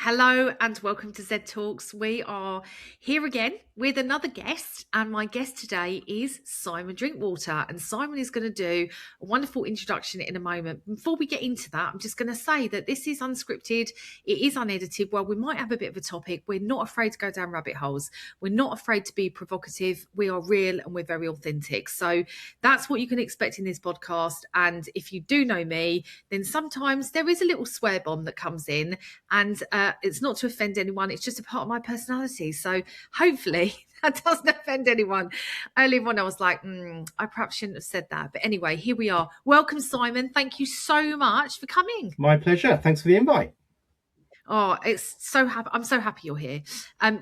Hello and welcome to ZED Talks. We are here again with another guest, and my guest today is Simon Drinkwater. And Simon is going to do a wonderful introduction in a moment. Before we get into that, I'm just going to say that this is unscripted, it is unedited. Well, we might have a bit of a topic. We're not afraid to go down rabbit holes, we're not afraid to be provocative. We are real and we're very authentic. So that's what you can expect in this podcast. And if you do know me, then sometimes there is a little swear bomb that comes in, and it's not to offend anyone. It's just a part of my personality. So hopefully that doesn't offend anyone. Earlier on, I was like, I perhaps shouldn't have said that. But anyway, here we are. Welcome, Simon. Thank you so much for coming. My pleasure. Thanks for the invite. Oh, I'm so happy you're here.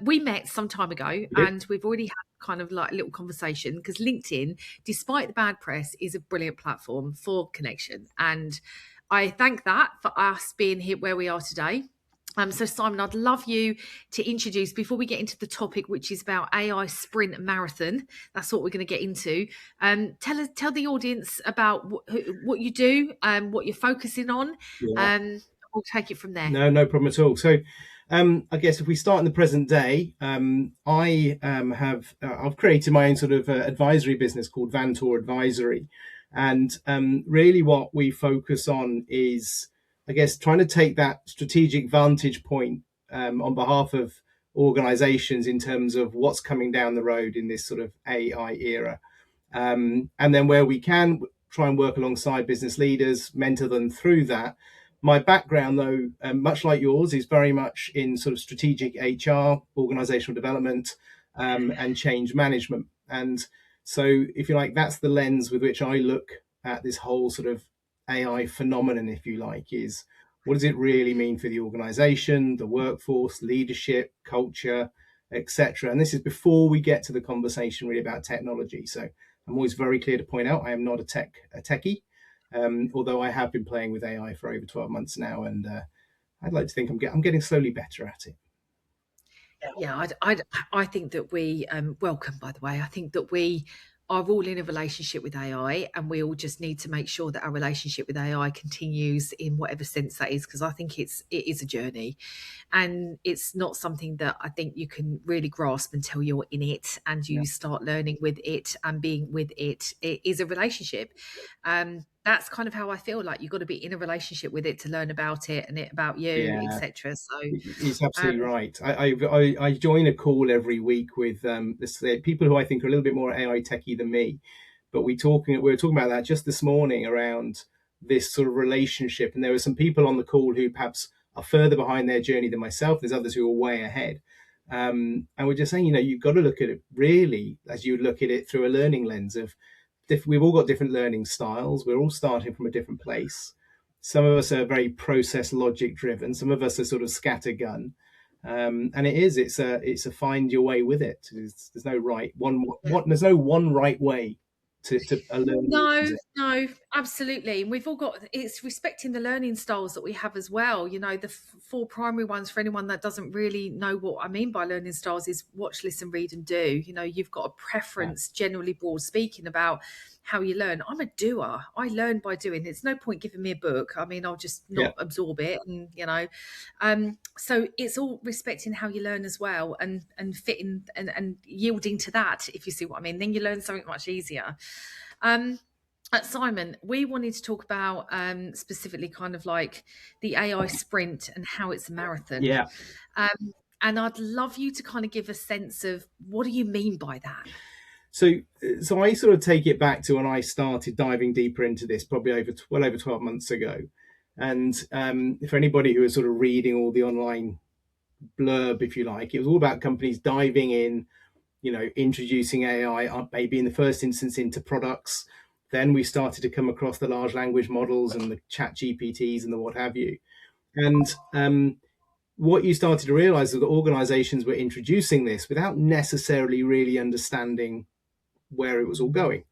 We met some time ago, and we've already had kind of like a little conversation because LinkedIn, despite the bad press, is a brilliant platform for connection. And I thank that for us being here where we are today. So Simon, I'd love you to introduce, before we get into the topic, which is about AI sprint marathon. That's what we're going to get into. Tell the audience about what you do, what you're focusing on. We'll take it from there. No problem at all. So, I guess if we start in the present day, I've created my own sort of advisory business called Vantor Advisory, and really what we focus on is, I guess, trying to take that strategic vantage point on behalf of organizations in terms of what's coming down the road in this sort of AI era. And then where we can, try and work alongside business leaders, mentor them through that. My background, though, much like yours, is very much in sort of strategic HR, organizational development, and change management. And so, if you like, that's the lens with which I look at this whole sort of AI phenomenon, if you like, is what does it really mean for the organization, the workforce, leadership, culture, etc. And this is before we get to the conversation really about technology. So I'm always very clear to point out I am not a techie, although I have been playing with AI for over 12 months now, and I'd like to think I'm getting slowly better at it. Yeah, I think that we welcome, by the way, I think that we are all in a relationship with AI, and we all just need to make sure that our relationship with AI continues in whatever sense that is, because I think it is a journey, and it's not something that I think you can really grasp until you're in it and you start learning with it and being with it. It is a relationship. That's kind of how I feel. Like you've got to be in a relationship with it to learn about it and it about you, etc. So he's absolutely right. I join a call every week with people who I think are a little bit more AI techie than me, but we were talking about that just this morning around this sort of relationship. And there were some people on the call who perhaps are further behind their journey than myself. There's others who are way ahead. And we're just saying, you've got to look at it really as you look at it through a learning lens of we've all got different learning styles. We're all starting from a different place. Some of us are very process logic driven. Some of us are sort of scattergun. And it's a find your way with it. There's no there's no one right way to learn. No, absolutely. And we've all got, it's respecting the learning styles that we have as well. The four primary ones, for anyone that doesn't really know what I mean by learning styles, is watch, listen, read, and do. You've got a preference, generally broad speaking, about how you learn. I'm a doer. I learn by doing. There's no point giving me a book. I mean, I'll just not absorb it. And, so it's all respecting how you learn as well, and fitting and yielding to that, if you see what I mean. Then you learn something much easier. Simon, we wanted to talk about specifically kind of like the AI sprint and how it's a marathon. And I'd love you to kind of give a sense of what do you mean by that? So I sort of take it back to when I started diving deeper into this, probably over 12 months ago. And for anybody who is sort of reading all the online blurb, if you like, it was all about companies diving in, introducing AI, maybe in the first instance into products. Then we started to come across the large language models and the chat GPTs and the what have you. And what you started to realize is that organizations were introducing this without necessarily really understanding where it was all going.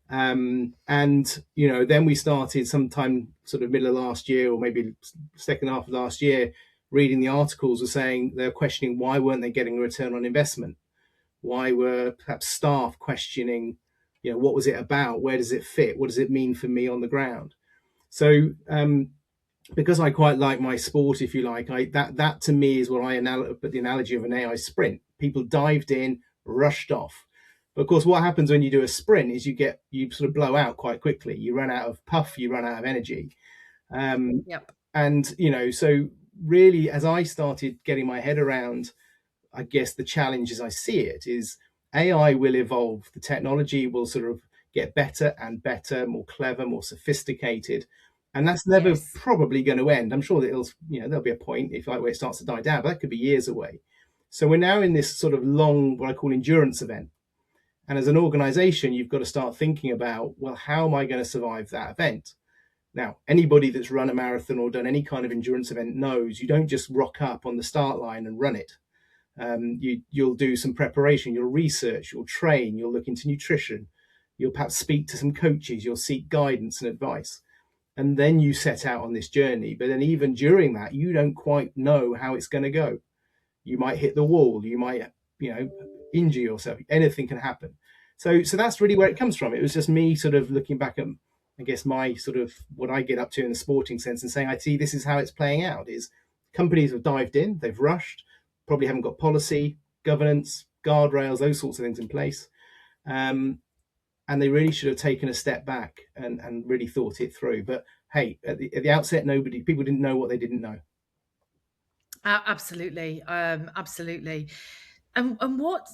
And then we started sometime sort of middle of last year, or maybe second half of last year, reading the articles were saying they're questioning why weren't they getting a return on investment? Why were perhaps staff questioning, what was it about? Where does it fit? What does it mean for me on the ground? So because I quite like my sport, if you like, that to me is what I put the analogy of an AI sprint. People dived in, rushed off. But of course, what happens when you do a sprint is you sort of blow out quite quickly. You run out of puff, you run out of energy. Um, Yep. and so really, as I started getting my head around, I guess the challenge as I see it is AI will evolve. The technology will sort of get better and better, more clever, more sophisticated. And that's never Yes. probably going to end. I'm sure that there'll be a point if like where it starts to die down, but that could be years away. So we're now in this sort of long, what I call endurance event. And as an organization, you've got to start thinking about, well, how am I going to survive that event? Now, anybody that's run a marathon or done any kind of endurance event knows you don't just rock up on the start line and run it. You'll do some preparation, you'll research, you'll train, you'll look into nutrition, you'll perhaps speak to some coaches, you'll seek guidance and advice. And then you set out on this journey. But then, even during that, you don't quite know how it's going to go. You might hit the wall, you might, injure yourself, anything can happen. So that's really where it comes from. It was just me sort of looking back at, I guess, my sort of what I get up to in the sporting sense and saying, I see this is how it's playing out is companies have dived in, they've rushed, probably haven't got policy, governance, guardrails, those sorts of things in place. And they really should have taken a step back and really thought it through. But hey, at the outset, people didn't know what they didn't know. Absolutely. Absolutely. And what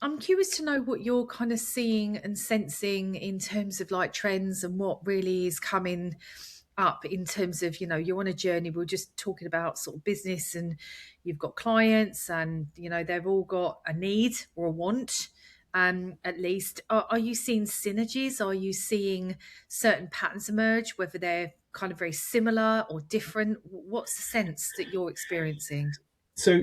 I'm curious to know what you're kind of seeing and sensing in terms of like trends and what really is coming up in terms of, you're on a journey. We are just talking about sort of business, and you've got clients, and they've all got a need or a want. At least, are you seeing synergies? Are you seeing certain patterns emerge, whether they're kind of very similar or different? What's the sense that you're experiencing? So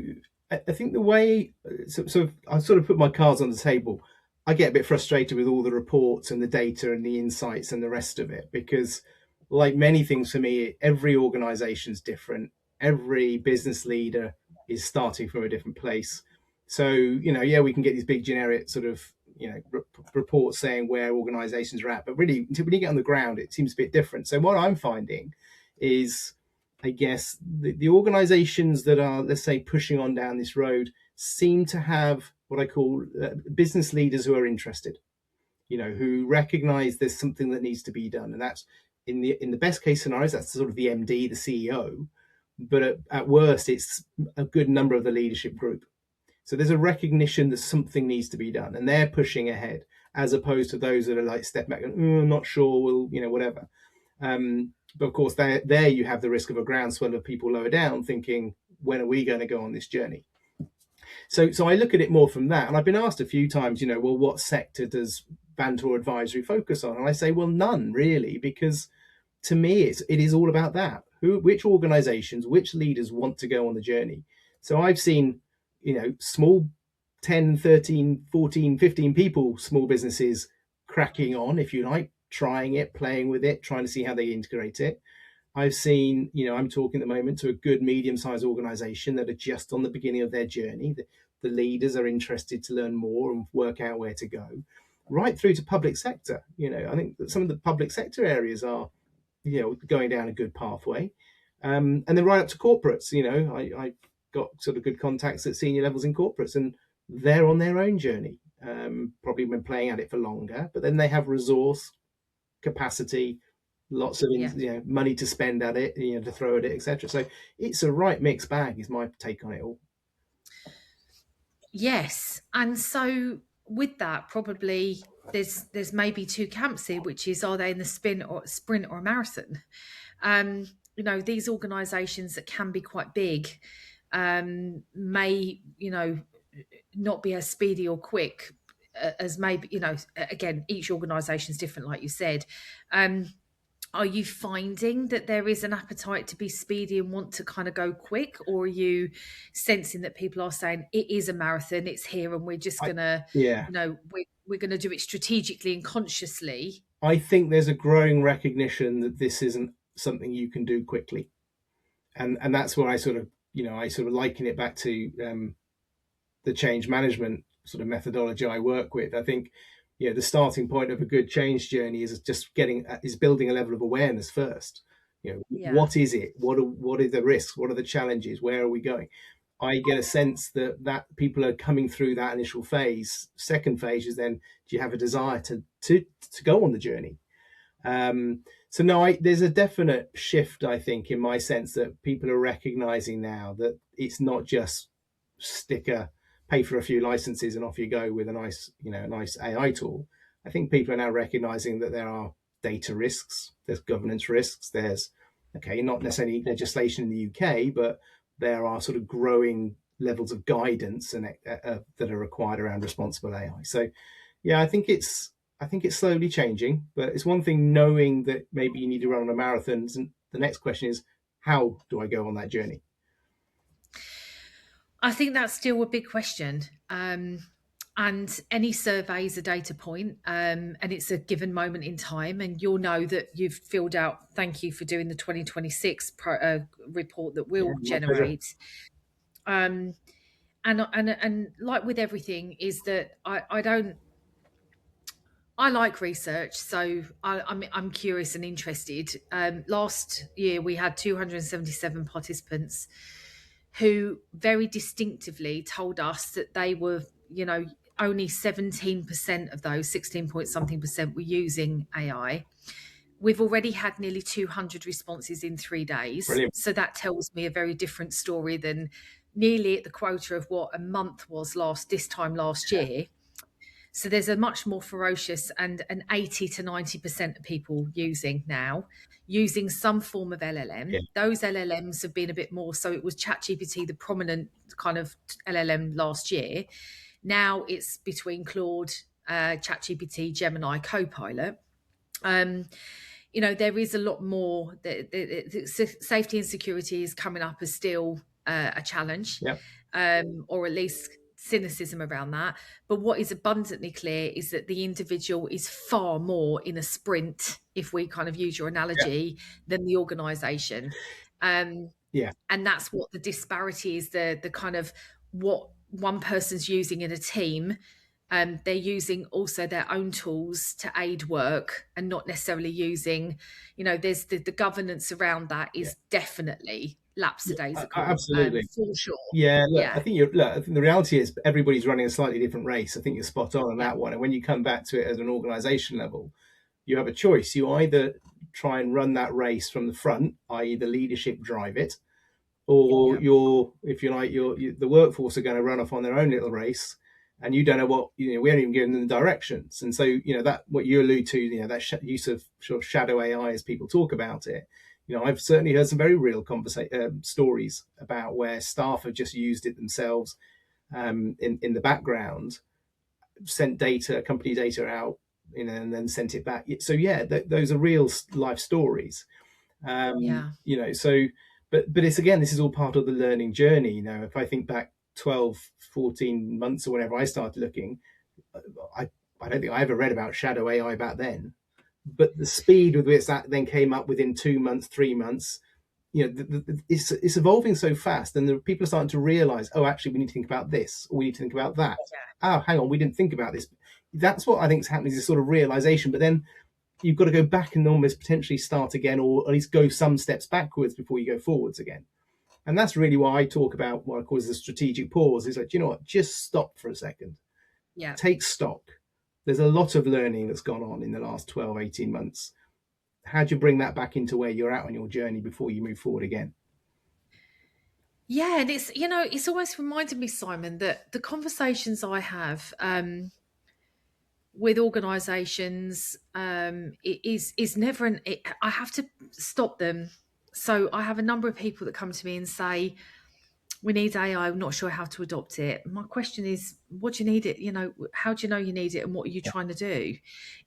I think the way, so I sort of put my cards on the table. I get a bit frustrated with all the reports and the data and the insights and the rest of it because, like many things for me, every organization's different. Every business leader is starting from a different place. So, yeah, we can get these big generic sort of, reports saying where organizations are at, but really, when you get on the ground, it seems a bit different. So, what I'm finding is, I guess, the organizations that are, let's say, pushing on down this road seem to have what I call business leaders who are interested, who recognize there's something that needs to be done. And that's in the best case scenarios, that's sort of the MD, the CEO. But at worst, it's a good number of the leadership group. So there's a recognition that something needs to be done, and they're pushing ahead, as opposed to those that are like step back and I'm not sure, we'll, whatever. But of course, there you have the risk of a groundswell of people lower down thinking, when are we going to go on this journey? So I look at it more from that. And I've been asked a few times, well, what sector does Bantor Advisory focus on? And I say, well, none really, because to me, it is all about that. Which organizations, which leaders want to go on the journey? So I've seen, small 10, 13, 14, 15 people, small businesses cracking on, if you like, trying it, playing with it, trying to see how they integrate it. I've seen, I'm talking at the moment to a good medium-sized organization that are just on the beginning of their journey. The leaders are interested to learn more and work out where to go, right through to public sector. I think that some of the public sector areas are, going down a good pathway. And then right up to corporates, I got sort of good contacts at senior levels in corporates, and they're on their own journey. Probably been playing at it for longer, but then they have resource, capacity, lots of Yeah. money to spend at it, to throw at it, etc. So it's a right mixed bag, is my take on it all. Yes. And so with that, probably there's maybe two camps here, which is, are they in the sprint or a marathon? These organizations that can be quite big may, not be as speedy or quick as maybe, again, each organization is different, like you said. Are you finding that there is an appetite to be speedy and want to kind of go quick, or are you sensing that people are saying it is a marathon, it's here, and we're just gonna, Yeah, we're gonna do it strategically and consciously? I think there's a growing recognition that this isn't something you can do quickly, and that's where I sort of liken it back to the change management sort of methodology I work with. I think, the starting point of a good change journey is building a level of awareness first. Yeah. What is it? What are the risks? What are the challenges? Where are we going? I get a sense that people are coming through that initial phase. Second phase is then, do you have a desire to go on the journey? So no, there's a definite shift, I think, in my sense that people are recognizing now that it's not just pay for a few licenses and off you go with a nice AI tool. I think people are now recognizing that there are data risks, there's governance risks, there's not necessarily legislation in the UK, but there are sort of growing levels of guidance and that are required around responsible AI. So yeah, I think it's slowly changing, but it's one thing knowing that maybe you need to run on a marathon. And the next question is, how do I go on that journey? I think that's still a big question. And any survey is a data point, and it's a given moment in time. And you'll know that you've filled out, thank you for doing the 2026 report that Yeah, we'll my pleasure. generate. Um, and like with everything, is that I don't. I like research, so I'm curious and interested. Last year we had 277 participants who very distinctively told us that they were, only 17% of those 16 point something percent were using AI. We've already had nearly 200 responses in 3 days. Brilliant. So that tells me a very different story than nearly at the quota of what a month was this time last year. So there's a much more ferocious, and an 80 to 90% of people using some form of Yeah, LLM. Those LLMs have been a bit more. So it was ChatGPT, the prominent kind of LLM last year. Now it's between Claude, ChatGPT, Gemini, Copilot. Um, there is a lot more. Safety and security is coming up as still a challenge, yeah, or at least cynicism around that. But what is abundantly clear is that the individual is far more in a sprint, if we kind of use your yeah, analogy, than the organization. Um, yeah, and that's what the disparity is, the kind of what one person's using in a team. They're using also their own tools to aid work, and not necessarily using, there's the governance around that yeah, is definitely yeah. lapsadaisical, Absolutely. for sure. Yeah, look, Yeah. I think the reality is everybody's running a slightly different race. I think you're spot on Yeah. that one. And when you come back to it as an organization level, you have a choice. You either try and run that race from the front, i.e., the leadership drive it, or Yeah. if you like, the workforce are going to run off on their own little race, and you don't know what we haven't even given them the directions. And so that what you allude to, that use of sort of shadow AI as people talk about it. I've certainly heard some very real stories about where staff have just used it themselves in the background, sent company data out, and then sent it back. So yeah, those are real life stories. Yeah. So but it's again, this is all part of the learning journey. If I think back 12, 14 months or whenever I started looking, i I don't think I ever read about shadow AI back then, but the speed with which that then came up within 2 months, 3 months, it's evolving so fast, and the people are starting to realize, oh, actually we need to think about this, or we need to think about that. Oh, hang on, we didn't think about this. That's what I think is happening, is this sort of realization. But then you've got to go back and almost potentially start again, or at least go some steps backwards before you go forwards again. And that's really why I talk about what I call the strategic pause. Is like, you know what, just stop for a second, Yeah. take stock. There's a lot of learning that's gone on in the last 12, 18 months. How do you bring that back into where you're at on your journey before you move forward again? Yeah. And it's always reminded me, Simon, that the conversations I have, with organizations, it is never I have to stop them. So I have a number of people that come to me and say, we need AI, I'm not sure how to adopt it. My question is, what do you need it? How do you know you need it, and what are you Yeah, trying to do?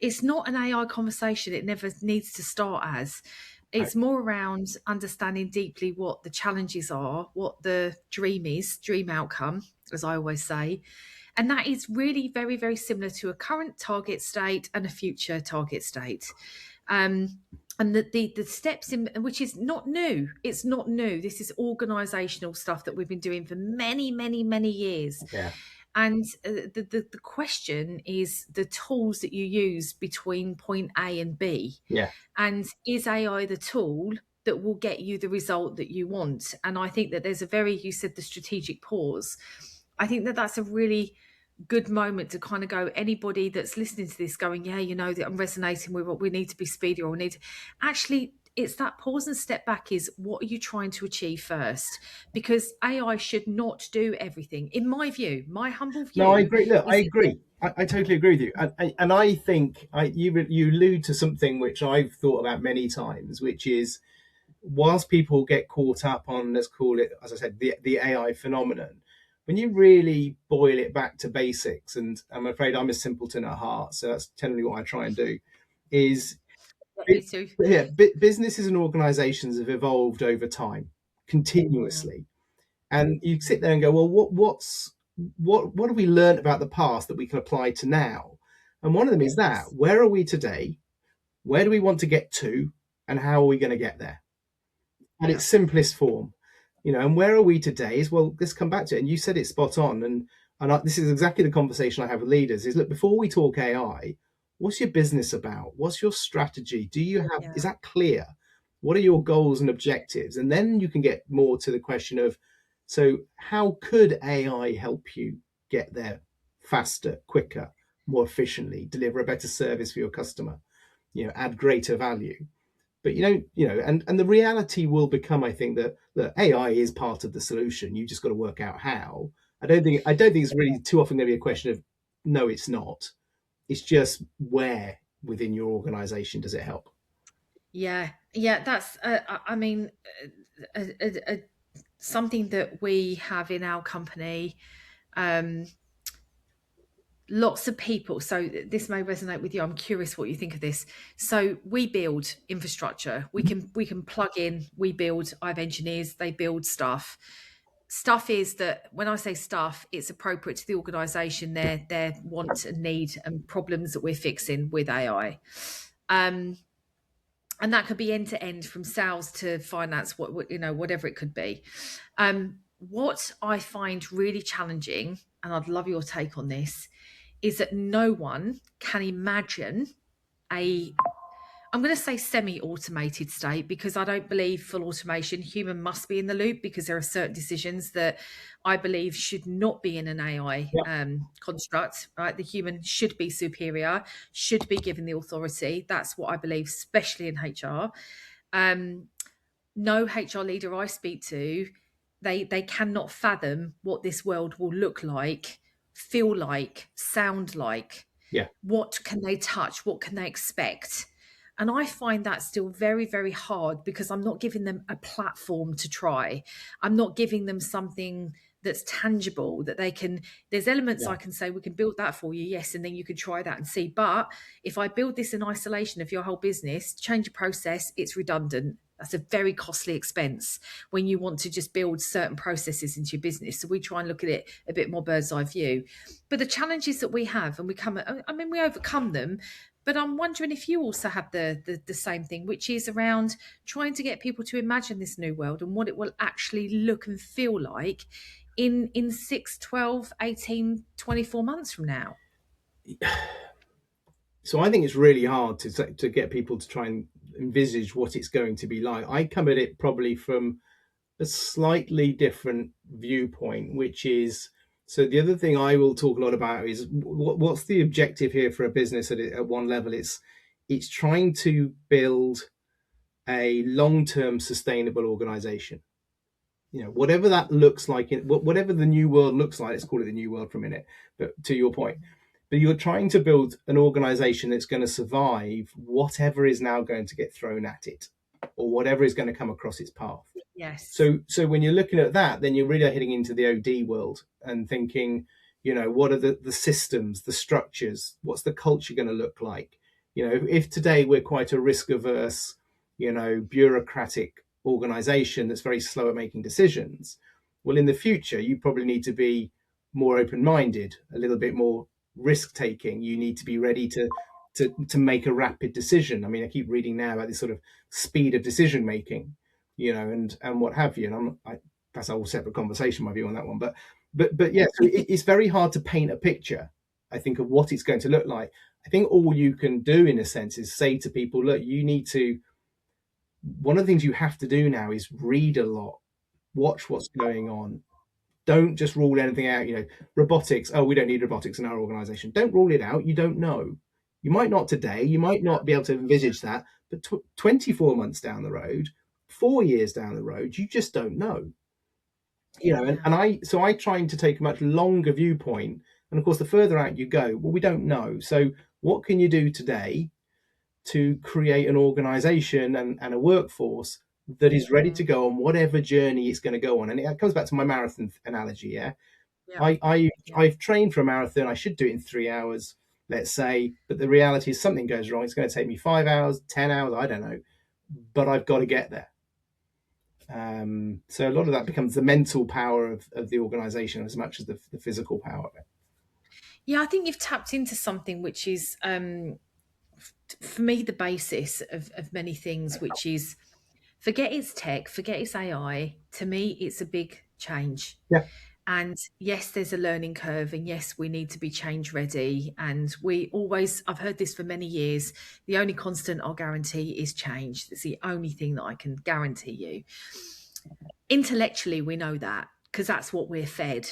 It's not an AI conversation. It never needs to start as. right. It's more around understanding deeply what the challenges are, what the dream outcome, as I always say. And that is really very, very similar to a current target state and a future target state. And the steps in, which is not new. It's not new. This is organizational stuff that we've been doing for many, many, many years. Yeah, And the question is the tools that you use between point A and B. yeah, And is AI the tool, that will get you the result that you want. And I think that there's a very, you said the strategic pause. I think that that's a really good moment to kind of go, anybody that's listening to this going, yeah, that I'm resonating with what we need to be speedy, or we need to actually, it's that pause and step back. Is what are you trying to achieve first? Because AI should not do everything. In my view, my humble No, I view agree. Look, I is that agree. I totally agree with you. And I think you allude to something which I've thought about many times, which is whilst people get caught up on, let's call it, as I said, the AI phenomenon, when you really boil it back to basics, and I'm afraid I'm a simpleton at heart, so that's generally what I try and do, is me too. yeah, businesses and organizations have evolved over time Yeah. continuously. And you sit there and go, well, what have we learned about the past that we can apply to now? And one of them is that, Yes. where are we today? Where do we want to get to? And how are we going to get there? At Yeah. its simplest form, and where are we today is, well, let's come back to it. And you said it spot on. And this is exactly the conversation I have with leaders is, look, before we talk AI, what's your business about? What's your strategy? Is Yeah. that clear? What are your goals and objectives? And then you can get more to the question of, so how could AI help you get there faster, quicker, more efficiently, deliver a better service for your customer, add greater value? But and the reality will become, I think, that AI is part of the solution. You just got to work out how. I don't think it's really too often going to be a question of, no, it's not. It's just where within your organization does it help? Yeah. Yeah. That's, I mean, something that we have in our company. Um, Lots of people, so this may resonate with you. I'm curious what you think of this. So we build infrastructure. We can plug in, we build. I have engineers, they build stuff. Is that when I say stuff, it's appropriate to the organization, their want and need and problems that we're fixing with AI. um and that could be end to end, from sales to finance, whatever it could be. What I find really challenging, and I'd love your take on this, is that no one can imagine a, I'm going to say semi-automated state, because I don't believe full automation. Human must be in the loop, because there are certain decisions that I believe should not be in an AI Yeah, construct. Right, the human should be superior, should be given the authority. That's what I believe, especially in HR. Um, no HR leader I speak to, they cannot fathom what this world will look like, feel like, sound like. yeah, What can they touch? What can they expect? And I find that still very, very hard, because I'm not giving them a platform to try. I'm not giving them something that's tangible that they can. There's elements yeah, I can say, we can build that for you, yes, and then you can try that and see. But if I build this in isolation of your whole business, change a process, it's redundant. That's a very costly expense when you want to just build certain processes into your business. So we try and look at it a bit more bird's eye view. But the challenges that we have, and we overcome them. But I'm wondering if you also have the same thing, which is around trying to get people to imagine this new world and what it will actually look and feel like in 6, 12, 18, 24 months from now. so I think it's really hard to get people to try and envisage what it's going to be like. I come at it probably from a slightly different viewpoint, which is, so the other thing I will talk a lot about is what's the objective here for a business at one level. It's trying to build a long-term sustainable organization. Whatever that looks like, whatever the new world looks like, let's call it the new world for a minute. But to your point, but you're trying to build an organization that's going to survive whatever is now going to get thrown at it, or whatever is going to come across its path. Yes. So when you're looking at that, then you're really heading into the OD world and thinking, what are the systems, the structures, what's the culture going to look like? If today we're quite a risk averse, bureaucratic organization that's very slow at making decisions, well, in the future, you probably need to be more open-minded, a little bit more risk-taking. You need to be ready to make a rapid decision. I mean, I keep reading now about this sort of speed of decision making, and what have you. And that's a whole separate conversation, my view on that one. But yeah, so it's very hard to paint a picture, I think, of what it's going to look like. I think all you can do, in a sense, is say to people, look, you need to one of the things you have to do now is read a lot, watch what's going on. Don't just rule anything out. Robotics. Oh, we don't need robotics in our organization. Don't rule it out. You don't know. You might not today. You might not be able to envisage that. But 24 months down the road, 4 years down the road, you just don't know. And, Yeah. and I trying to take a much longer viewpoint. And of course, the further out you go, well, we don't know. So what can you do today to create an organization and a workforce that is ready to Mm. go on whatever journey it's going to go on? And it comes back to my marathon analogy. Yeah, Yeah. Yeah. I've trained for a marathon. I should do it in 3 hours, let's say, but the reality is something goes wrong. It's going to take me 5 hours, 10 hours, I don't know, but I've got to get there. So a lot of that becomes the mental power of the organization as much as the physical power of it. Yeah, I think you've tapped into something which is, for me, the basis of many things, which is forget it's tech, forget it's AI. To me, it's a big change. Yeah, And yes, there's a learning curve, and yes, we need to be change ready. And I've heard this for many years, the only constant I'll guarantee is change. It's the only thing that I can guarantee you. Intellectually, we know that because that's what we're fed.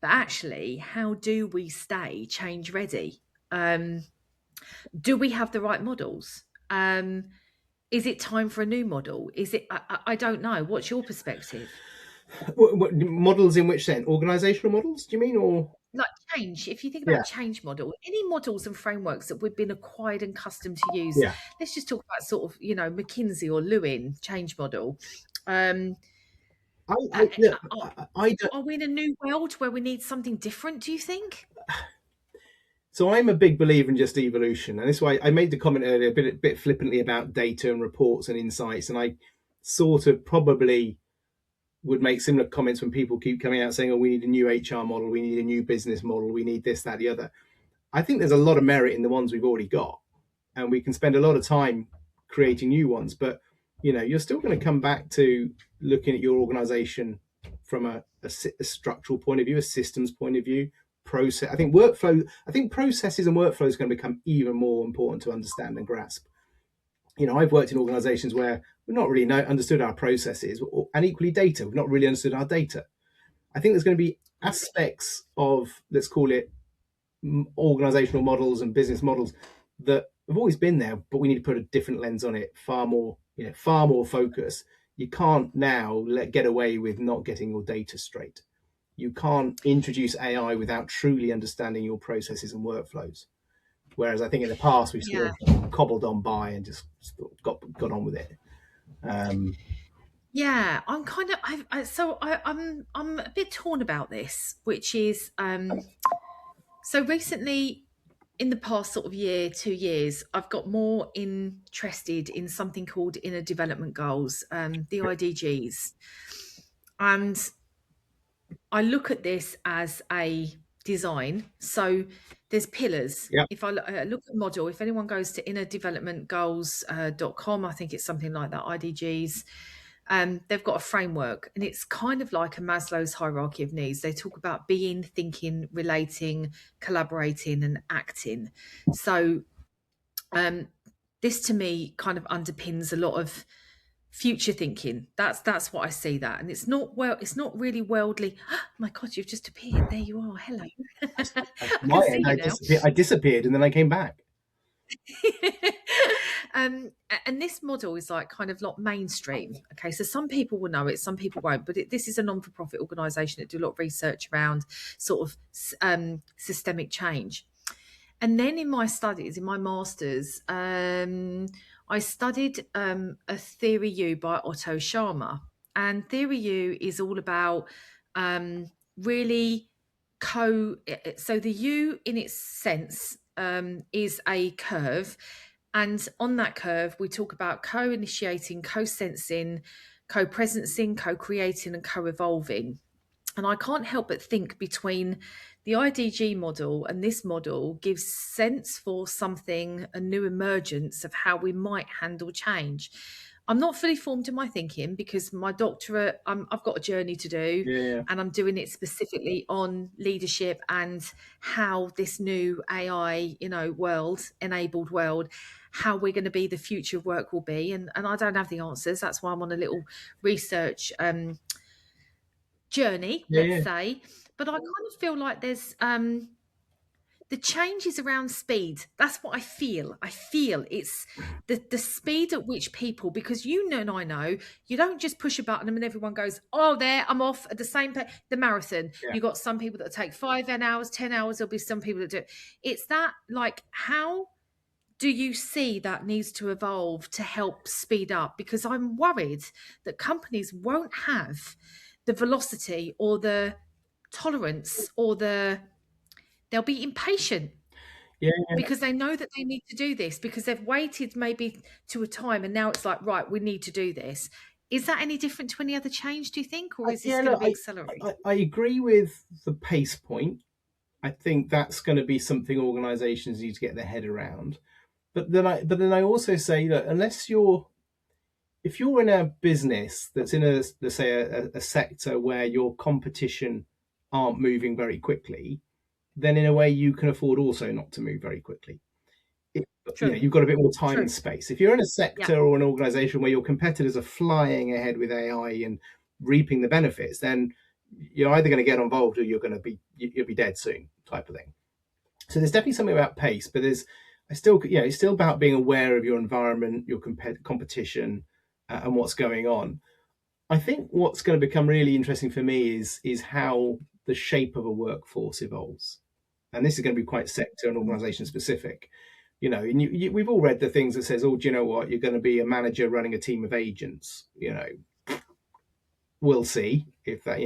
But actually, how do we stay change ready? Do we have the right models? Is it time for a new model? Is it? I don't know. What's your perspective? what models in which sense? Organizational models? Do you mean, or Like change, if you think yeah, about change model, any models and frameworks that we've been acquired and accustomed to use, yeah? let's just talk about sort of, McKinsey or Lewin change model. Um, uh, Look, are, I don't. are we in a new world where we need something different, do you think? So I'm a big believer in just evolution, and this is why I made the comment earlier, a bit flippantly about data and reports and insights, and I sort of probably would make similar comments when people keep coming out saying, "Oh, we need a new HR model, we need a new business model, we need this, that, the other." I think there's a lot of merit in the ones we've already got, and we can spend a lot of time creating new ones. But you're still going to come back to looking at your organization from a structural point of view, a systems point of view, process. I think processes and workflow is going to become even more important to understand and grasp. I've worked in organizations where we've not really understood our processes, and equally data. We've not really understood our data. I think there's going to be aspects of, let's call it, organizational models and business models that have always been there, but we need to put a different lens on it, far more focus. You can't now get away with not getting your data straight. You can't introduce AI without truly understanding your processes and workflows. Whereas I think in the past we've sort Yeah. of cobbled on by and just got on with it. Um, Yeah, I'm kind of I'm a bit torn about this, which is so recently in the past sort of year, 2 years, I've got more interested in something called inner development goals, the IDGs. And I look at this as a design. So there's pillars. yeah, If I look at model, if anyone goes to innerdevelopmentgoals.com, I think it's something like that, IDGs, they've got a framework and it's kind of like a Maslow's hierarchy of needs. They talk about being, thinking, relating, collaborating, and acting. So um, this to me kind of underpins a lot of future thinking. That's what I see that, and it's not really worldly. My God, you've just appeared. There you are. Hello. I my can see end, you now. I disappeared and then I came back. And this model is like kind of like mainstream. Okay, so some people will know it, some people won't. But this is a non-for-profit organisation that do a lot of research around sort of systemic change. And then in my studies, in my masters, I studied a Theory U by Otto Scharmer. And Theory U is all about really so the U in its sense is a curve. And on that curve, we talk about co initiating, co sensing, co presencing, co creating, and co evolving. And I can't help but think between the IDG model and this model gives sense for something, a new emergence of how we might handle change. I'm not fully formed in my thinking because my doctorate, I've got a journey to do, Yeah, and I'm doing it specifically on leadership and how this new AI, world, enabled world, how we're going to be, the future of work will be. And I don't have the answers. That's why I'm on a little research journey, yeah, let's yeah, say. But I kind of feel like there's the change is around speed. That's what I feel. I feel it's the speed at which people, because and I know, you don't just push a button and everyone goes, oh, there, I'm off at the same pace. The marathon, yeah. you got some people that take 5 hours, 10 hours. There'll be some people that do it. It's that, like, how do you see that needs to evolve to help speed up? Because I'm worried that companies won't have the velocity or the tolerance or they'll be impatient Yeah, because they know that they need to do this because they've waited maybe to a time and now it's like, right, we need to do this. Is that any different to any other change, do you think, or is this yeah. going to Look, be accelerated? I agree with the pace point. I think that's going to be something organisations need to get their head around. But then I also say that if you're in a business that's in a, let's say, a sector where your competition aren't moving very quickly, then in a way you can afford also not to move very quickly. If, True. you've got a bit more time and True. space. If you're in a Yeah. sector or an organization where your competitors are flying ahead with AI and reaping the benefits, then you're either going to get involved or you'll be dead soon, type of thing. So there's definitely something about pace, but it's still about being aware of your environment, your competition, and what's going on. I think what's going to become really interesting for me is how the shape of a workforce evolves, and this is going to be quite sector and organization specific. And we've all read the things that says, "Oh, do you know what? You're going to be a manager running a team of agents." We'll see if that.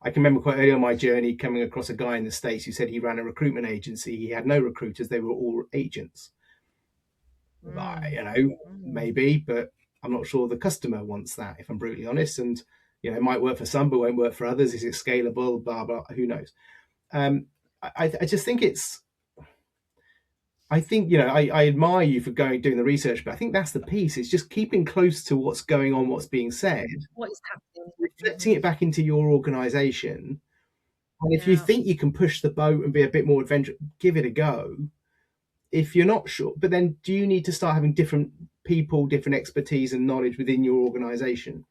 I can remember quite early on my journey coming across a guy in the States who said he ran a recruitment agency. He had no recruiters; they were all agents. Mm. Mm. Maybe, but I'm not sure the customer wants that, if I'm brutally honest. And it might work for some, but won't work for others. Is it scalable? Blah blah. Who knows? Um, I just think it's. I think I admire you for doing the research, but I think that's the piece. It's just keeping close to what's going on, what's being said, What is happening? reflecting Mhm. it back into your organisation. And if you Yeah. think you can push the boat and be a bit more adventurous, give it a go. If you're not sure, but then do you need to start having different people, different expertise and knowledge within your organisation?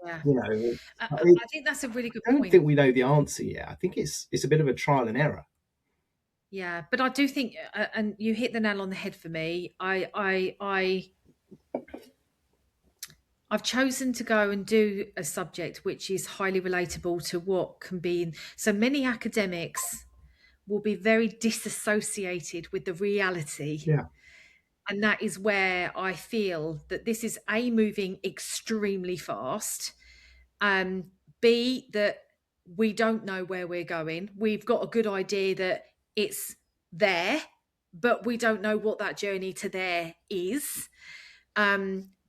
Yeah. You know, I think that's a really good I don't point. think we know the answer yet. I think it's a bit of a trial and error. Yeah, but I do think, and you hit the nail on the head for me. I've chosen to go and do a subject which is highly relatable to what can be. So many academics will be very disassociated with the reality. Yeah, And that is where I feel that this is A, moving extremely fast, um, B, that we don't know where we're going. We've got a good idea that it's there, but we don't know what that journey to there is.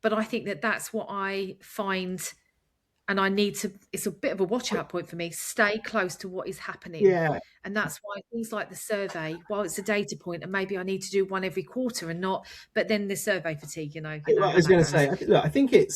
But I think that that's what I find, and I need to, it's a bit of a watch out point for me, stay close to what is happening. yeah. And that's why things like the survey, while it's a data point, and maybe I need to do one every quarter and not, but then the survey fatigue, you know Well, I how was that going to say, goes. I think it,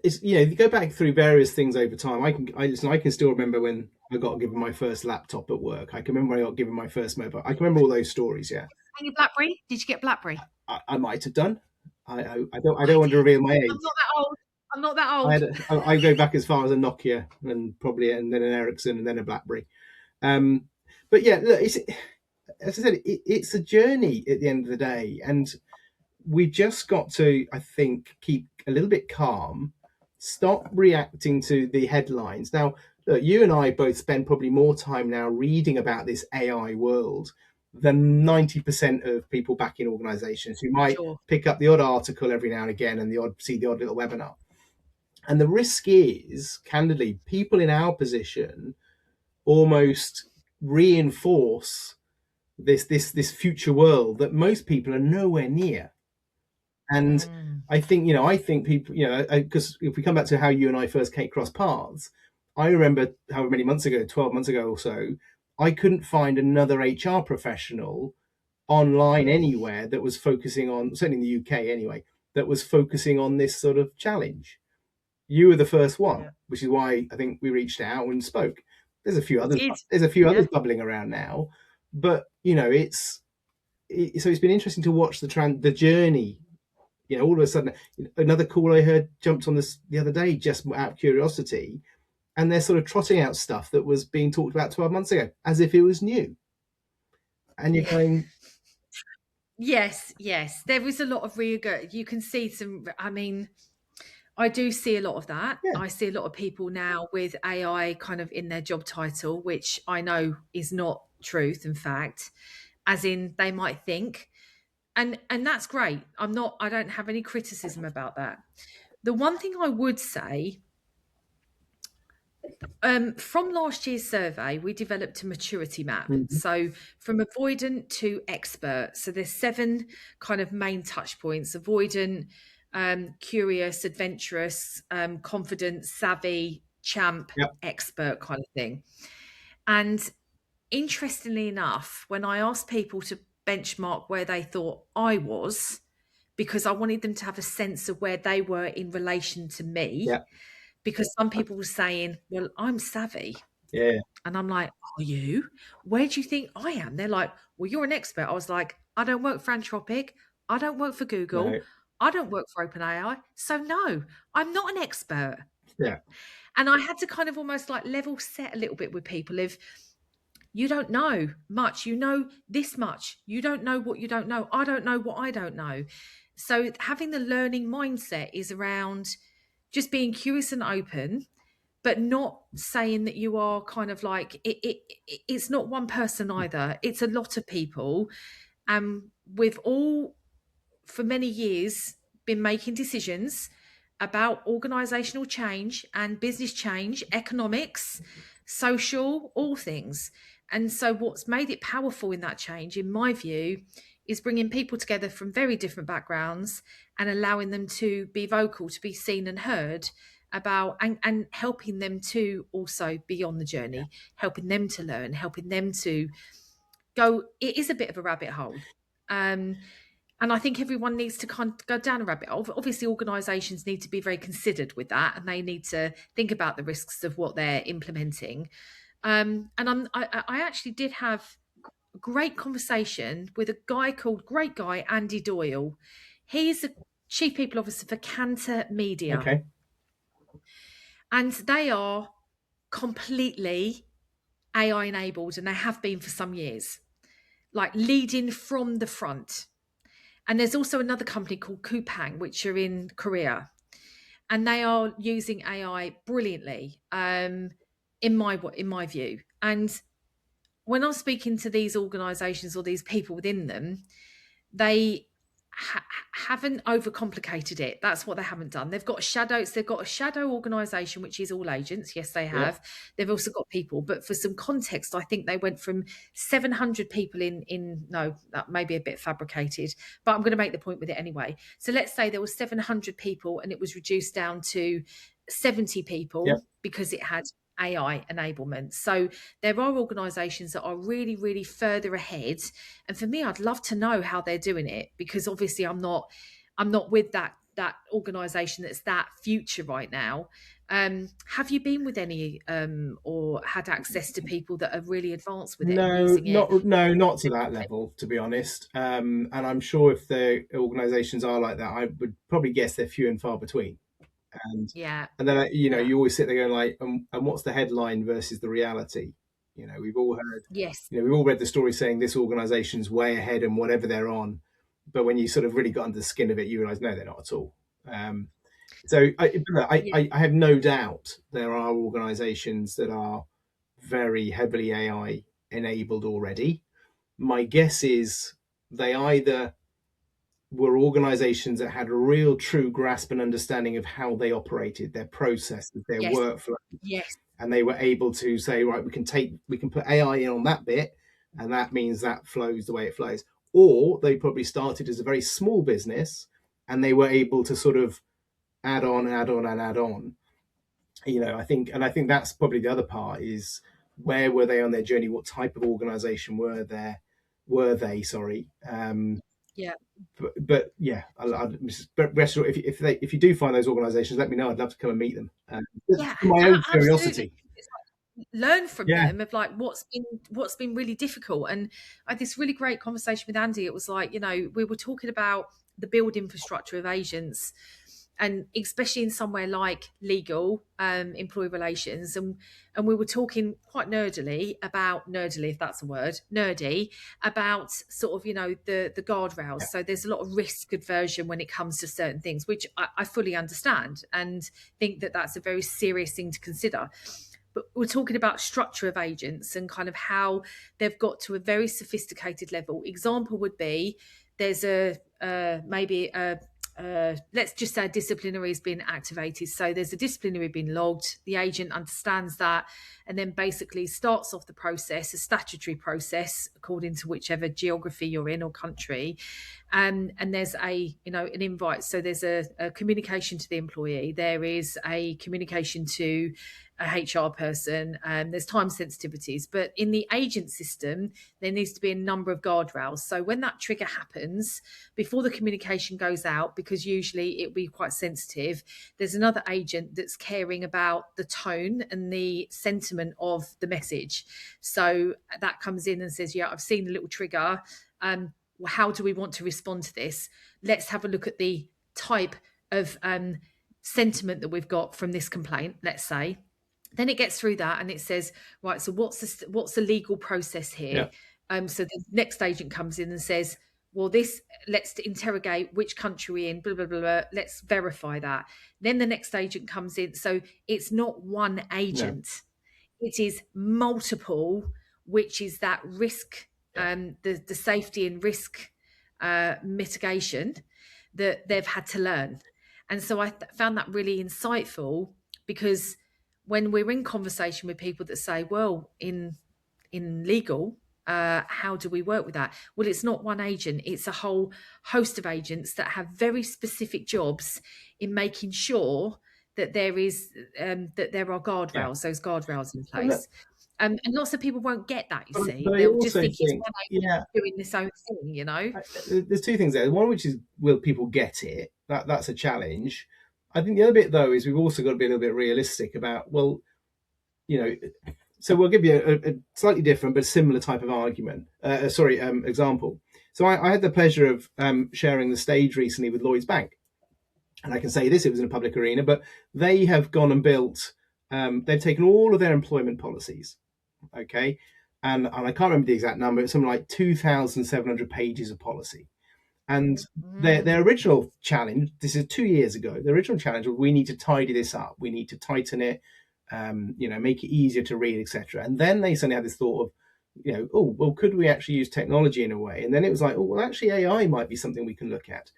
it's you go back through various things over time. I can still remember when I got given my first laptop at work. I can remember when I got given my first mobile. I can remember all those stories. Yeah, And your BlackBerry? Did you get BlackBerry? I might have done. I I don't want to did. reveal my I'm age. not that old. I'm not that I old. had I go back as far as a Nokia and then an Ericsson and then a BlackBerry. Um, but yeah, look, as I said, it's a journey at the end of the day, and we just got to, I think, keep a little bit calm, stop reacting to the headlines. Now, look, you and I both spend probably more time now reading about this AI world than 90% of people back in organizations who might Sure. pick up the odd article every now and again and see the odd little webinar. And the risk is, candidly, people in our position almost reinforce this future world that most people are nowhere near. And Mm. I think people, because if we come back to how you and I first came cross paths, I remember however many months ago, 12 months ago or so, I couldn't find another HR professional online anywhere that was focusing on, certainly in the UK anyway, that was focusing on this sort of challenge. You were the first one, Yeah. which is why I think we reached out and spoke. There's a few We others. did. There's a few Yeah. others bubbling around now, but so it's been interesting to watch the journey. All of a sudden, another call I heard jumped on this the other day, just out of curiosity, and they're sort of trotting out stuff that was being talked about 12 months ago, as if it was new. And you're Yeah. going, Yes, yes. There is a lot of you can see some, I mean, I do see a lot of that. yeah, I see a lot of people now with AI kind of in their job title, which I know is not truth and fact, as in they might think. And that's great. I don't have any criticism about that. The one thing I would say, from last year's survey, we developed a maturity map. mm-hmm, So from avoidant to expert. So there's 7 kind of main touch points: avoidant, curious, adventurous, confident, savvy, champ, yep, expert kind of thing. And interestingly enough, when I asked people to benchmark where they thought I was, because I wanted them to have a sense of where they were in relation to me, yeah, because some people were saying, well, I'm savvy. yeah, And I'm like, are you? Where do you think I am? They're like, well, you're an expert. I was like, I don't work for Anthropic. I don't work for Google. no, I don't work for OpenAI. So no, I'm not an expert. yeah, And I had to kind of almost like level set a little bit with people. If you don't know much, you know this much, you don't know what you don't know. I don't know what I don't know. So having the learning mindset is around just being curious and open, but not saying that you are kind of like it's not one person either. It's a lot of people. We've all for many years been making decisions about organizational change and business change, economics, social, all things. And so what's made it powerful in that change, in my view, is bringing people together from very different backgrounds and allowing them to be vocal, to be seen and heard about, and helping them to also be on the journey, helping them to learn, helping them to go. It is a bit of a rabbit hole. And I think everyone needs to kind of go down a rabbit hole. Obviously, organisations need to be very considered with that, and they need to think about the risks of what they're implementing. I actually did have a great conversation with a great guy, Andy Doyle. He's the Chief People Officer for Cantor Media, okay, and they are completely AI enabled, and they have been for some years, like leading from the front. And there's also another company called Coupang, which are in Korea, and they are using AI brilliantly, in my view. And when I'm speaking to these organisations or these people within them, they haven't overcomplicated it. That's what they haven't done. They've got a shadow organisation, which is all agents. Yes, they yeah, have. They've also got people, but for some context, I think they went from 700 people in no, that may be a bit fabricated, but I'm going to make the point with it anyway. So let's say there was 700 people and it was reduced down to 70 yeah, people because it had AI enablement. So there are organisations that are really, really further ahead. And for me, I'd love to know how they're doing it, because obviously I'm not with that organisation that's that future right now. Have you been with any or had access to people that are really advanced with it and no, using it? not to that level, to be honest. And I'm sure if the organisations are like that, I would probably guess they're few and far between. And Yeah, and then yeah, you always sit there going like, and what's the headline versus the reality? We've all heard, yes, we've all read the story saying this organisation's way ahead and whatever they're on, but when you sort of really got under the skin of it, you realise no, they're not at all. Um, so yeah, I have no doubt there are organisations that are very heavily AI enabled already. My guess is they either were organizations that had a real true grasp and understanding of how they operated, their processes, their yes, workflow, yes, and they were able to say, right, we can put AI in on that bit, and that means that flows the way it flows. Or they probably started as a very small business and they were able to sort of add on, add on, and add on. I think that's probably the other part is where were they on their journey? What type of organization were were they? Sorry. Yeah. But yeah, but rest assured, if you do find those organisations, let me know. I'd love to come and meet them. Yeah, For my own absolutely. curiosity. It's like learn from Yeah, them of like what's been really difficult. And I had this really great conversation with Andy. It was like, we were talking about the build infrastructure of agents, and especially in somewhere like legal, employee relations, and we were talking quite nerdily, if that's a word, nerdy, about sort of, the guardrails. yeah, So there's a lot of risk aversion when it comes to certain things, which I fully understand and think that that's a very serious thing to consider. But we're talking about structure of agents and kind of how they've got to a very sophisticated level. Example would be there's maybe let's just say disciplinary has been activated. So there's a disciplinary being logged. The agent understands that, and then basically starts off the process, a statutory process, according to whichever geography you're in or country. And there's an invite. So there's a communication to the employee. There is a communication to a HR person. There's time sensitivities, but in the agent system, there needs to be a number of guardrails. So when that trigger happens, before the communication goes out, because usually it'll be quite sensitive, there's another agent that's caring about the tone and the sentiment of the message. So that comes in and says, yeah, I've seen the little trigger. How do we want to respond to this? Let's have a look at the type of sentiment that we've got from this complaint, let's say. Then it gets through that and it says, right, so what's the legal process yeah, here? So the next agent comes in and says, well, let's interrogate which country we're in, blah, blah, blah, blah. Let's verify that. Then the next agent comes in. So it's not one no, agent, it is multiple, which is that risk, yeah. the safety and risk mitigation that they've had to learn. And so I found that really insightful, because when we're in conversation with people that say, well, in legal, how do we work with that? Well, it's not one agent, it's a whole host of agents that have very specific jobs in making sure that there are Yeah. those guardrails in And look, place. And lots of people won't get that, you see. but I They'll just also think it's think, one agent yeah, doing this own thing. there's two things there. One, which is, will people get it? That's a challenge. I think the other bit, though, is we've also got to be a little bit realistic about, well, you know, so we'll give you a slightly different but similar type of argument. Example. So I had the pleasure of sharing the stage recently with Lloyds Bank, and I can say this: it was in a public arena, but they have gone and built. They've taken all of their employment policies, okay, and I can't remember the exact number. It's something like 2,700 pages of policy. And their Mm, original challenge, this is 2 years ago, the original challenge was, we need to tidy this up, we need to tighten it, make it easier to read, etc. And then they suddenly had this thought of, oh, well, could we actually use technology in a way? And then it was like, oh, well, actually, AI might be something we can look at.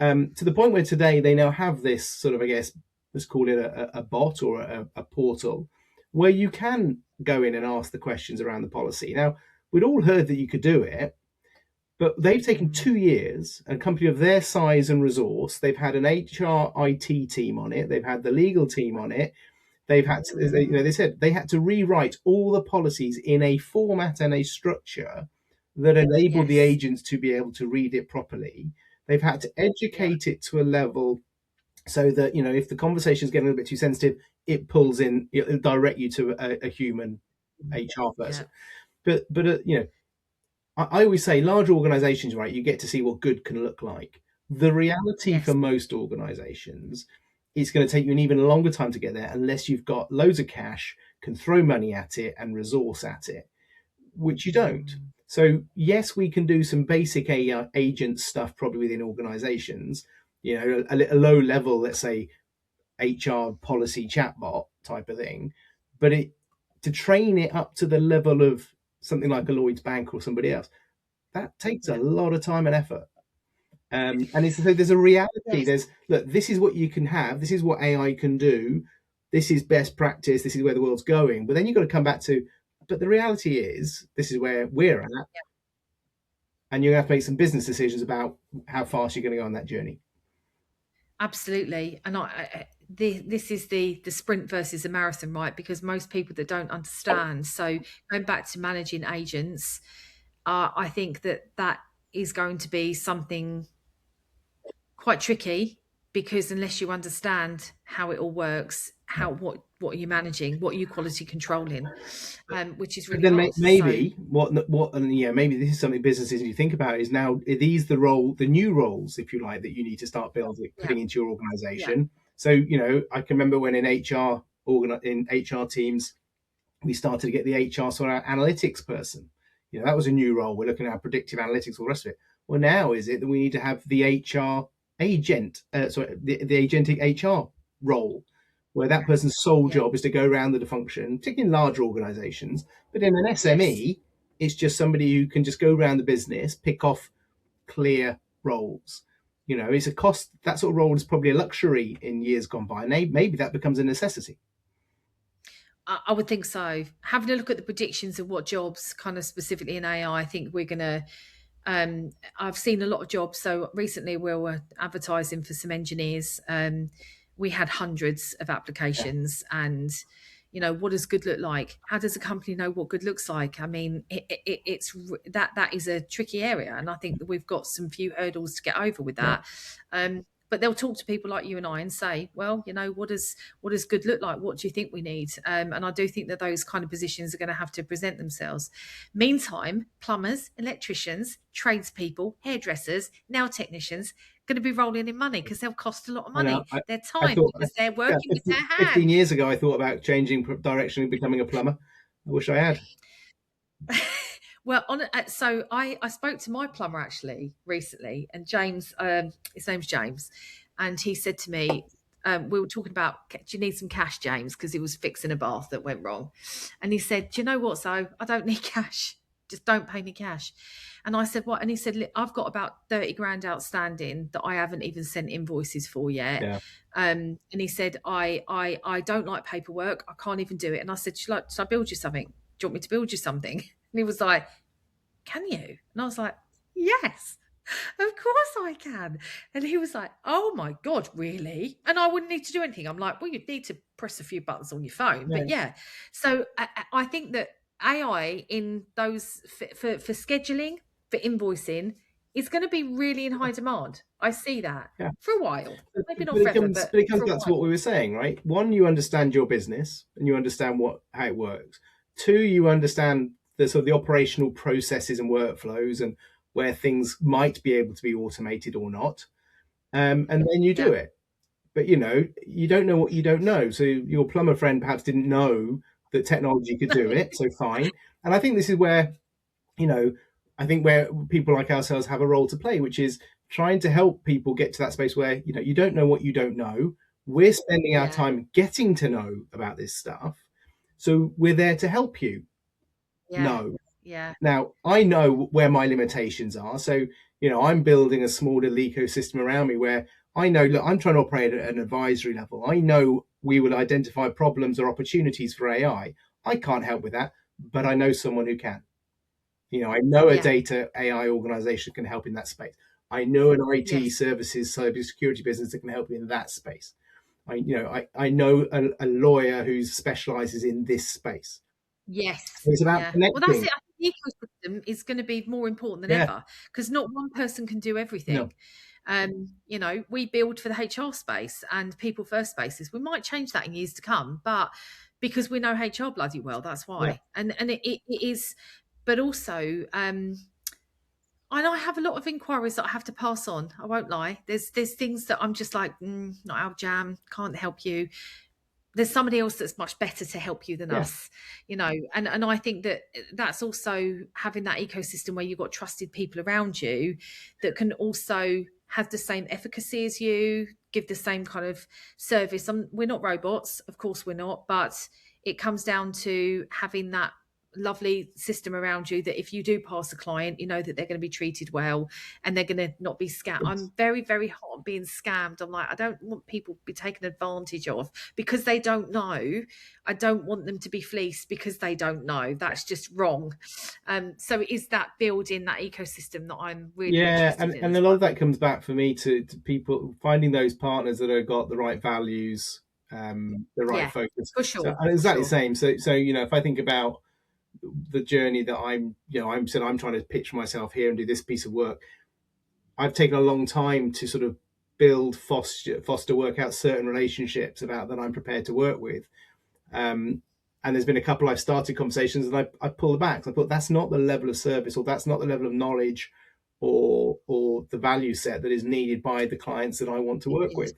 To the point where today they now have this sort of, I guess, let's call it a bot or a portal where you can go in and ask the questions around the policy. Now, we'd all heard that you could do it, but they've taken mm, 2 years, a company of their size and resource. They've had an HR IT team on it. They've had the legal team on it. They've had to, mm, they said they had to rewrite all the policies in a format and a structure that enabled the yes. agents to be able to read it properly. They've had to Yeah. educate it to a level so that, if the conversation is getting a little bit too sensitive, it pulls in, it'll direct you to a human HR Yeah. person. But I always say, large organizations, right, you get to see what good can look like. The reality for Yes. most organizations, it's going to take you an even longer time to get there unless you've got loads of cash, can throw money at it and resource at it, which you don't. Mm, So, yes, we can do some basic AI agent stuff probably within organizations, a low level, let's say, HR policy chatbot type of thing. But to train it up to the level of something like a Lloyd's Bank or somebody else, that takes a yeah. lot of time and effort. And so there's a reality. Yes. There's, look, this is what you can have. This is what AI can do. This is best practice. This is where the world's going. But then you've got to come back to, but the reality is, this is where we're at, and you're going to have to make some business decisions about how fast you're going to go on that journey. Absolutely. And this is the sprint versus the marathon, right? Because most people that don't understand. So going back to managing agents, I think that that is going to be something quite tricky, because unless you understand how it all works, how what are you managing, what are you quality controlling, which is But really then hard. So maybe what and yeah, maybe this is something businesses need to think about is now, are these the new roles, if you like, that you need to start building, yeah, putting into your yeah, organization. So, I can remember when in HR teams, we started to get the HR sort of analytics person. That was a new role. We're looking at predictive analytics, all the rest of it. Well, now is it that we need to have the HR agent, the agentic HR role, where that person's sole yeah, job is to go around the function, particularly in larger organizations. But in an yes. SME, it's just somebody who can just go around the business, pick off clear roles. It's a cost. That sort of role is probably a luxury in years gone by. And maybe that becomes a necessity. I would think so. Having a look at the predictions of what jobs, kind of specifically in AI, I think we're going to. I've seen a lot of jobs. So recently, we were advertising for some engineers. We had hundreds of Yeah. applications, and what does good look like? How does a company know what good looks like? I mean, that is a tricky area, and I think that we've got some few hurdles to get over with Yeah. that. But they'll talk to people like you and I and say, well, what does good look like? What do you think we need? And I do think that those kind of positions are going to have to present themselves. Meantime, plumbers, electricians, tradespeople, hairdressers, nail technicians going to be rolling in money because they'll cost a lot of And money. Their I time, thought, because they're yeah, working with their 15 hands. years ago, I thought about changing direction and becoming a plumber. I wish I had. Well, so I spoke to my plumber actually recently, and James, his name's James, and he said to me, we were talking about, do you need some cash, James? Because he was fixing a bath that went wrong, and he said, do you know what? So I don't need cash. Just don't pay me cash. And I said, what? And he said, look, I've got about 30 grand outstanding that I haven't even sent invoices for yet. Yeah. And he said, I don't like paperwork. I can't even do it. And I said, should I build you something? Do you want me to build you something? And he was like, can you? And I was like, yes, of course I can. And he was like, oh my God, really? And I wouldn't need to do anything. I'm like, well, you'd need to press a few buttons on your phone. But Yeah. yeah, so I think that AI in those for scheduling, for invoicing, is going to be really in high demand. I see that Yeah. for a while. Maybe not But it forever, comes, but but it comes for a back to while. what we were saying, right? One, you understand your business and you understand how it works. Two, you understand the sort of the operational processes and workflows and where things might be able to be automated or not. And then you do Yeah. it. But you don't know what you don't know. So your plumber friend perhaps didn't know that technology could do it. So fine. And I think this is where, you know, I think where people like ourselves have a role to play, which is trying to help people get to that space where, you don't know what you don't know. We're spending our Yeah. time getting to know about this stuff. So we're there to help you Yeah. know. Yeah. Now, I know where my limitations are. So, I'm building a small little ecosystem around me where I know, look, I'm trying to operate at an advisory level. I know we will identify problems or opportunities for AI. I can't help with that, but I know someone who can. I know a Yeah. data AI organization can help in that space. I know an IT Yes. services, cybersecurity business that can help in that space. I know a lawyer who specializes in this space. Yes. It's about Yeah. Well, that's connecting. it. I think the ecosystem is going to be more important than Yeah, ever, because not one person can do no, everything. We build for the HR space and people first spaces. We might change that in years to come, but because we know HR bloody well, that's yeah, why. And it is, but also, and I have a lot of inquiries that I have to pass on. I won't lie. There's things that I'm just like, not our jam, can't help you. There's somebody else that's much better to help you than yeah, us, and I think that that's also having that ecosystem where you've got trusted people around you that can also have the same efficacy as you, give the same kind of service. We're not robots, of course we're not, but it comes down to having that lovely system around you that if you do pass a client, you know that they're going to be treated well and they're going to not be scammed. yes. I'm very, very hot on being scammed. I'm like, I don't want people to be taken advantage of because they don't know. I don't want them to be fleeced because they don't know. That's just wrong. So it is that building that ecosystem that I'm really Yeah, interested in and a as lot well. of that comes back for me to people finding those partners that have got the right values, the right Yeah, focus. for So sure, and for exactly the sure. same. So if I think about the journey that I'm trying to pitch myself here and do this piece of work. I've taken a long time to sort of build, foster, work out certain relationships about that I'm prepared to work with. And there's been a couple I've started conversations and I pulled back. So I thought that's not the level of service, or that's not the level of knowledge, or the value set that is needed by the clients that I want to work with.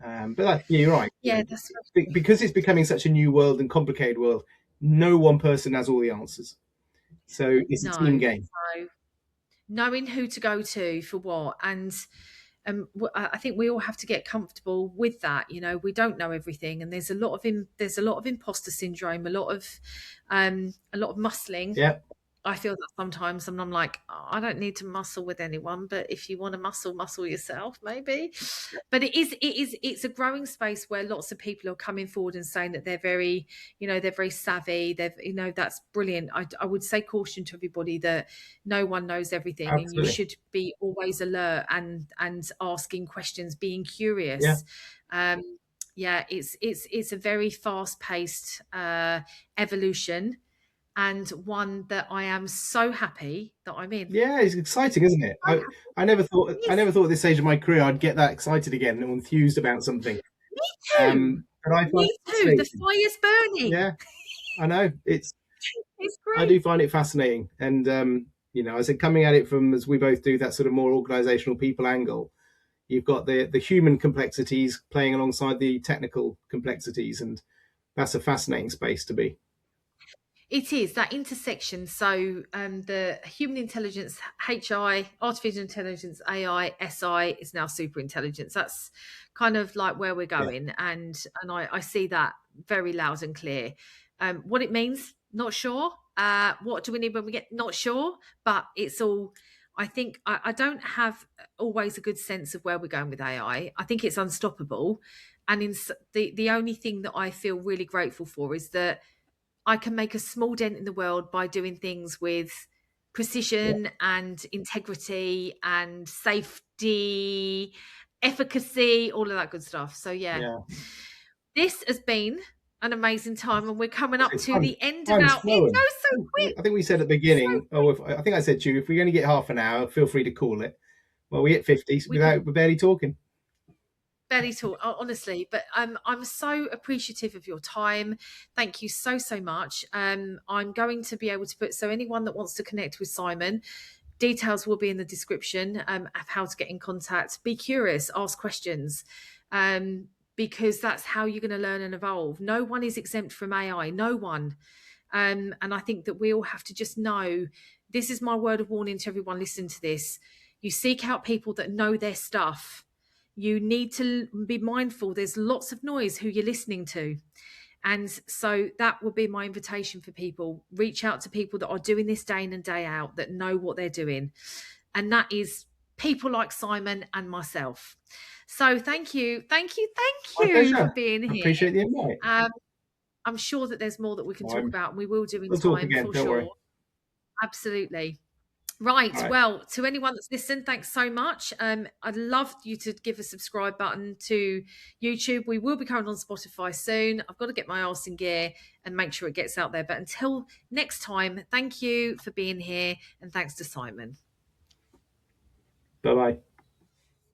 But you're right. Yeah, that's because it's becoming such a new world and complicated world. No one person has all the answers, so it's a team game. No. Knowing who to go to for what, and I think we all have to get comfortable with that. We don't know everything, and there's a lot of imposter syndrome, a lot of muscling. Yeah. I feel that sometimes, and I'm like, oh, I don't need to muscle with anyone, but if you want to muscle yourself, maybe. But it's a growing space where lots of people are coming forward and saying that they're very savvy. That's brilliant. I would say caution to everybody that no one knows everything, Absolutely. and you should be always alert and asking questions, being curious. It's a very fast paced evolution. And one that I am so happy that I'm in. Yeah, it's exciting, isn't it? I never thought at this stage of my career I'd get that excited again and enthused about something. Me too. But I find Me too. The fire's burning. Yeah, I know. It's great. I do find it fascinating, and I said, coming at it from, as we both do, that sort of more organisational people angle. You've got the human complexities playing alongside the technical complexities, and that's a fascinating space to be. It is that intersection. So the human intelligence, HI, artificial intelligence, AI, SI is now super intelligence. That's kind of like where we're going. Yeah. And I see that very loud and clear. What it means, not sure. What do we need when we get not sure? But it's all, I think, I don't have always a good sense of where we're going with AI. I think it's unstoppable. And the only thing that I feel really grateful for is that I can make a small dent in the world by doing things with precision and integrity and safety, efficacy, all of that good stuff. So this has been an amazing time, and we're coming up to the end of our. It goes so quick. I think we said at the beginning. I think I said to you, if we only get half an hour, feel free to call it. Well, we hit 50 we're barely talking. Barely talk, honestly, but I'm so appreciative of your time. Thank you so much. I'm going to be able to put, so anyone that wants to connect with Simon, details will be in the description of how to get in contact. Be curious, ask questions, because that's how you're going to learn and evolve. No one is exempt from AI, no one. And I think that we all have to just know, this is my word of warning to everyone listening to this. You seek out people that know their stuff. You need to be mindful. There's lots of noise who you're listening to. And so that would be my invitation for people. Reach out to people that are doing this day in and day out, that know what they're doing. And that is people like Simon and myself. So thank you for being here. I appreciate the invite. I'm sure that the's more that we can talk about, and we will do in time, talk again, for sure. Worry. Absolutely. Right. Well, to anyone that's listened, thanks so much. I'd love you to give a subscribe button to YouTube. We will be coming on Spotify soon. I've got to get my arse in gear and make sure it gets out there. But until next time, thank you for being here, and thanks to Simon. Bye-bye.